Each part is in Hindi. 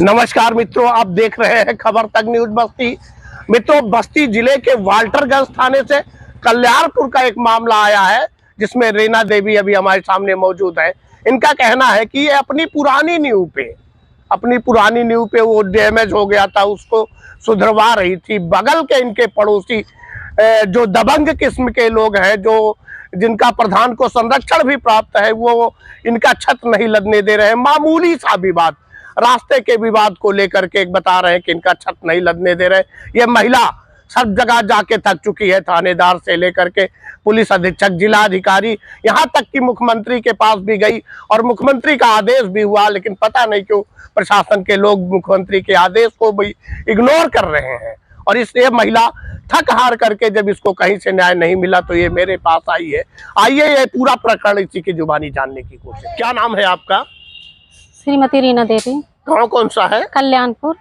नमस्कार मित्रों, आप देख रहे हैं खबर तक न्यूज बस्ती। मित्रों, बस्ती जिले के वाल्टरगंज थाने से कल्याणपुर का एक मामला आया है जिसमें रीना देवी अभी हमारे सामने मौजूद है। इनका कहना है कि ये अपनी पुरानी नींव पे वो डैमेज हो गया था, उसको सुधरवा रही थी। बगल के इनके पड़ोसी जो दबंग किस्म के लोग हैं, जो जिनका प्रधान को संरक्षण भी प्राप्त है, वो इनका छत नहीं लदने दे रहे हैं। मामूली सा विवाद, रास्ते के विवाद को लेकर के बता रहे हैं कि इनका छत नहीं लदने दे रहे। ये महिला सब जगह जाके थक चुकी है, थानेदार से लेकर के पुलिस अधीक्षक, जिला अधिकारी, यहाँ तक कि मुख्यमंत्री के पास भी गई और मुख्यमंत्री का आदेश भी हुआ, लेकिन पता नहीं क्यों प्रशासन के लोग मुख्यमंत्री के आदेश को भी इग्नोर कर रहे हैं। और इसलिए महिला थक हार करके जब इसको कहीं से न्याय नहीं मिला तो ये मेरे पास आई है। आइए ये पूरा प्रकरण इसी की जुबानी जानने की कोशिश। क्या नाम है आपका? श्रीमती रीना देवी। गाँव कौन सा है? कल्याणपुर।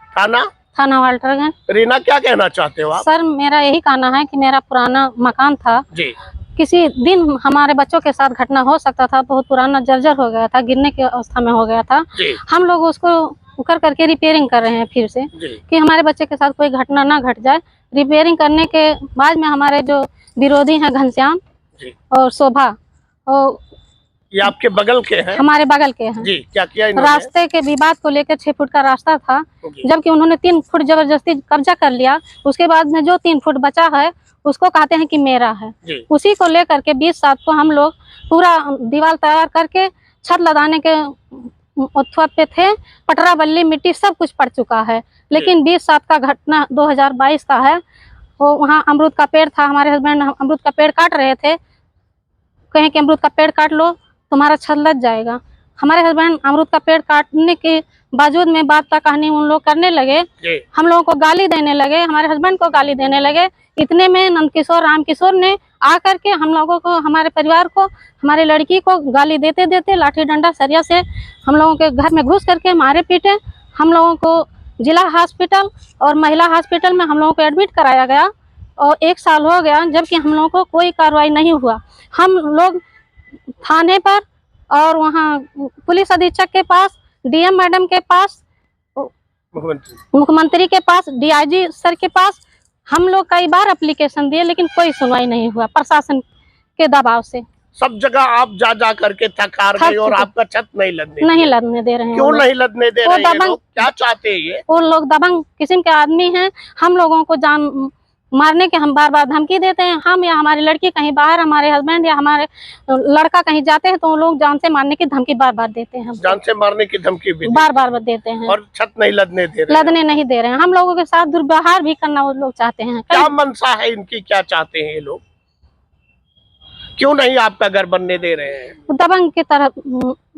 थाना वाल्टरगंज। रीना, क्या कहना चाहते हो आप? सर, मेरा यही कहना है कि मेरा पुराना मकान था जी, किसी दिन हमारे बच्चों के साथ घटना हो सकता था, बहुत पुराना जर्जर हो गया था, गिरने की अवस्था में हो गया था जी। हम लोग उसको उकर करके रिपेयरिंग कर रहे हैं फिर से कि हमारे बच्चे के साथ कोई घटना ना घट जाए। रिपेयरिंग करने के बाद में हमारे जो विरोधी हैं घनश्याम और शोभा, और ये आपके बगल के हैं? हमारे बगल के हैं जी। क्या किया इन्होंने? रास्ते के विवाद को लेकर 6 फुट का रास्ता था, जबकि उन्होंने 3 फुट जबरदस्ती कब्जा कर लिया। उसके बाद में जो 3 फुट बचा है उसको कहते हैं कि मेरा है। उसी को लेकर के 20/7 को हम लोग पूरा दीवार तैयार करके छत लगाने के उत्सव पे थे। पटरा बल्ली मिट्टी सब कुछ पड़ चुका है, लेकिन 20/7 का घटना 2022 का है। वो वहाँ अमरूद का पेड़ था, हमारे हस्बैंड अमरूद का पेड़ काट रहे थे, कहें कि अमरूद का पेड़ काट लो तुम्हारा छत लग जाएगा। हमारे हस्बैंड अमरूद का पेड़ काटने के बावजूद में बात का कहानी उन लोग करने लगे, हम लोगों को गाली देने लगे, हमारे हस्बैंड को गाली देने लगे। इतने में नंदकिशोर रामकिशोर ने आकर के हम लोगों को, हमारे परिवार को, हमारी लड़की को गाली देते देते लाठी डंडा सरिया से हम लोगों के घर में घुस करके मारे पीटे। हम लोगों को जिला हॉस्पिटल और महिला हॉस्पिटल में हम लोगों को एडमिट कराया गया और 1 साल हो गया, जबकि हम लोगों को कोई कार्रवाई नहीं हुआ। हम लोग थाने पर और वहाँ पुलिस अधीक्षक के पास, डीएम मैडम के पास, मुख्यमंत्री के पास, डीआईजी सर के पास हम लोग कई बार एप्लीकेशन दिए, लेकिन कोई सुनवाई नहीं हुआ प्रशासन के दबाव से। सब जगह आप जा करके थक हार गए और आपका छत नहीं लदने दे रहे हैं। क्यों नहीं लदने दे रहे हैं? लोग क्या चाहते हैं? ये वो लोग दबंग किस्म के आदमी हैं। हम लोगों को जान मारने के हम बार बार धमकी देते हैं। हम या हमारी लड़की कहीं बाहर, हमारे हस्बैंड या हमारे लड़का कहीं जाते हैं तो वो लोग जान से मारने की धमकी बार बार देते हैं। जान से मारने की धमकी भी बार बार देते हैं और छत नहीं लदने दे रहे हैं। हम लोगों के साथ दुर्व्यवहार भी करना वो लोग चाहते हैं। क्या मंशा है इनकी? क्या चाहते हैं ये लोग? क्यों नहीं आपका घर बनने दे रहे हैं? दबंग की तरफ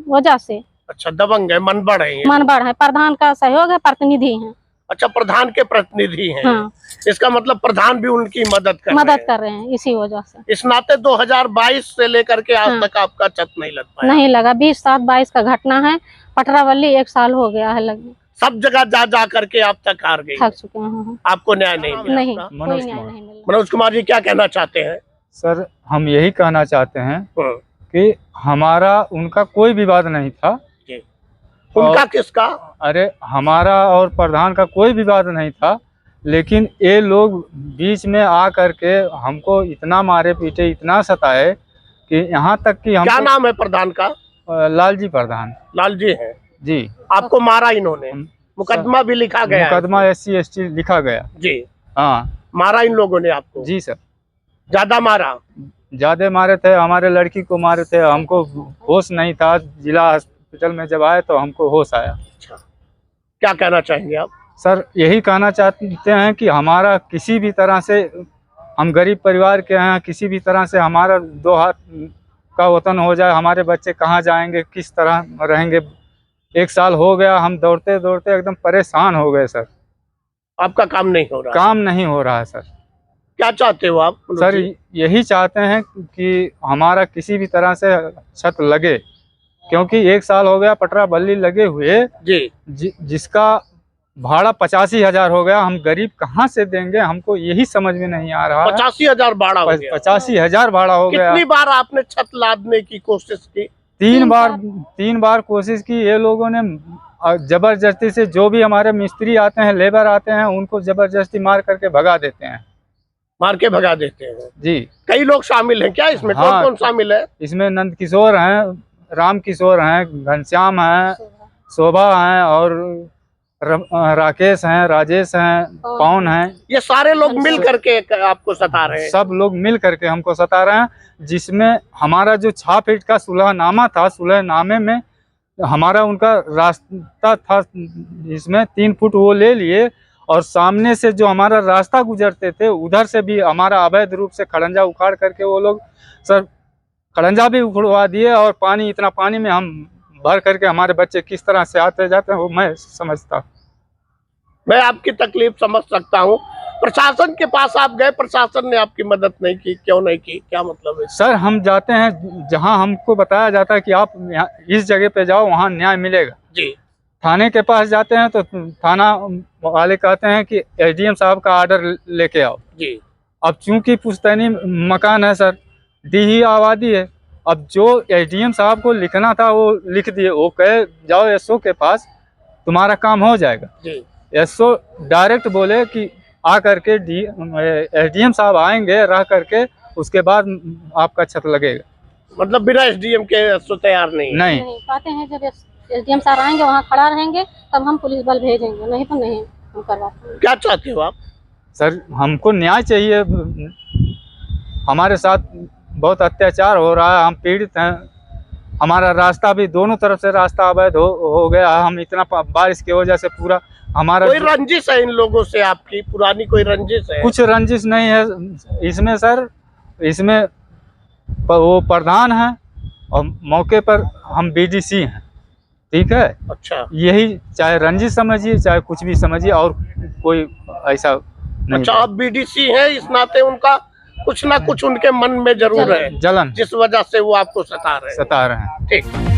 वजह से। अच्छा, दबंग है, मनबड़ है? मनबड़ है, प्रधान का सहयोग है, प्रतिनिधि है। अच्छा, प्रधान के प्रतिनिधि हैं। हाँ। इसका मतलब प्रधान भी उनकी मदद कर रहे हैं इसी वजह से। इस नाते 2022 से लेकर के आज तक आपका छत नहीं लग पाया? नहीं लगा। 20/7/22 का घटना है। पटरावली 1 साल हो गया है लगभग। सब जगह जा करके आप थक हार गए, थक चुके हैं। आपको न्याय नहीं मिला? नहीं, कोई न्याय नहीं मिला। मनोज कुमार जी, क्या कहना चाहते हैं? सर, हम यही कहना चाहते हैं कि हमारा उनका कोई विवाद नहीं था। उनका किसका? अरे, हमारा और प्रधान का कोई विवाद नहीं था, लेकिन ये लोग बीच में आ करके हमको इतना मारे पीटे, इतना सताए कि यहाँ तक कि हम। क्या नाम है प्रधान का? लालजी प्रधान। लालजी है जी। आपको मारा इन्होंने? मुकदमा भी लिखा गया? मुकदमा SC ST लिखा गया जी। हाँ, मारा इन लोगों ने आपको? जी सर। ज्यादा मारा? ज्यादा मारे थे, हमारे लड़की को मारे थे। हमको होश नहीं था, जिला हॉस्पिटल में जब आए तो हमको होश आया। अच्छा, क्या कहना चाहेंगे आप? सर, यही कहना चाहते हैं कि हमारा किसी भी तरह से, हम गरीब परिवार के हैं, किसी भी तरह से हमारा 2 हाथ का वतन हो जाए। हमारे बच्चे कहाँ जाएंगे, किस तरह रहेंगे? 1 साल हो गया, हम दौड़ते दौड़ते एकदम परेशान हो गए सर। आपका काम नहीं हो रहा? काम नहीं हो रहा है सर। क्या चाहते हो आप? सर, यही चाहते हैं कि हमारा किसी भी तरह से छत लगे, क्योंकि 1 साल हो गया पटरा बल्ली लगे हुए जिसका भाड़ा 85,000 हो गया। हम गरीब कहाँ से देंगे? हमको यही समझ में नहीं आ रहा। 85,000 भाड़ा हो गया? 85,000 भाड़ा हो गया। कितनी बार आपने छत लादने की कोशिश की? 3 बार कोशिश की। ये लोगों ने जबरदस्ती से जो भी हमारे मिस्त्री आते हैं, लेबर आते हैं, उनको जबरदस्ती मार करके भगा देते हैं। मार के भगा देते हैं जी। कई लोग शामिल हैं क्या इसमें? हाँ, कौन कौन शामिल है? इसमें नंद किशोर हैं, राम किशोर हैं, घनश्याम हैं, शोभा हैं और राकेश हैं, राजेश हैं, पवन हैं। ये सारे लोग मिल करके आपको सता रहे हैं? सब लोग मिल करके हमको सता रहे हैं, जिसमें हमारा जो 6 फीट का सुलहनामा था, सुलहनामे में हमारा उनका रास्ता था, इसमें 3 फुट वो ले लिए और सामने से जो हमारा रास्ता गुजरते थे उधर से भी हमारा अवैध रूप से खड़ंजा उखाड़ करके वो लोग सर खड़ंजा भी उखड़वा दिए। और पानी, इतना पानी में हम भर करके हमारे बच्चे किस तरह से आते जाते हैं वो मैं समझता। मैं आपकी तकलीफ समझ सकता हूँ। प्रशासन के पास आप गए, प्रशासन ने आपकी मदद नहीं की, क्यों नहीं की, क्या मतलब है? सर हम जाते हैं जहां हमको बताया जाता है कि आप इस जगह पे जाओ, वहां न्याय मिलेगा। जी। थाने के पास जाते हैं तो थाना वाले कहते हैं कि एसडीएम साहब का ऑर्डर लेके आओ। जी। अब चूंकि पुश्तैनी मकान है सर, डी आबादी है, अब जो एसडीएम साहब को लिखना था वो लिख दिए, वो कहे जाओ एसओ के पास, तुम्हारा काम हो जाएगा। जी। एसओ डायरेक्ट बोले कि आ करके एसडीएम साहब आएंगे, रह करके उसके बाद आपका छत लगेगा। मतलब बिना एसडीएम के एसओ तैयार नहीं? नहीं कहते हैं जब एसडीएम साहब आएंगे वहाँ खड़ा रहेंगे तब हम पुलिस बल भेजेंगे, नहीं तो नहीं हम करवाते। क्या चाहते हो आप? सर हमको न्याय चाहिए, हमारे साथ बहुत अत्याचार हो रहा है, हम पीड़ित हैं। हमारा रास्ता भी दोनों तरफ से रास्ता अवैध हो गया, हम इतना बारिश की वजह से पूरा हमारा कोई रंजिश है इन लोगों से आपकी? पुरानी कोई रंजिश है? कुछ रंजिश नहीं है इसमें सर, इसमें वो प्रधान है और मौके पर हम बीडीसी हैं, ठीक है। अच्छा, यही चाहे रंजिश समझिए चाहे कुछ भी समझिए, और कोई ऐसा नहीं। अच्छा, आप बीडीसी हैं, इस नाते उनका कुछ ना कुछ उनके मन में जरूर है जलन, जिस वजह से वो आपको सता रहे हैं। ठीक।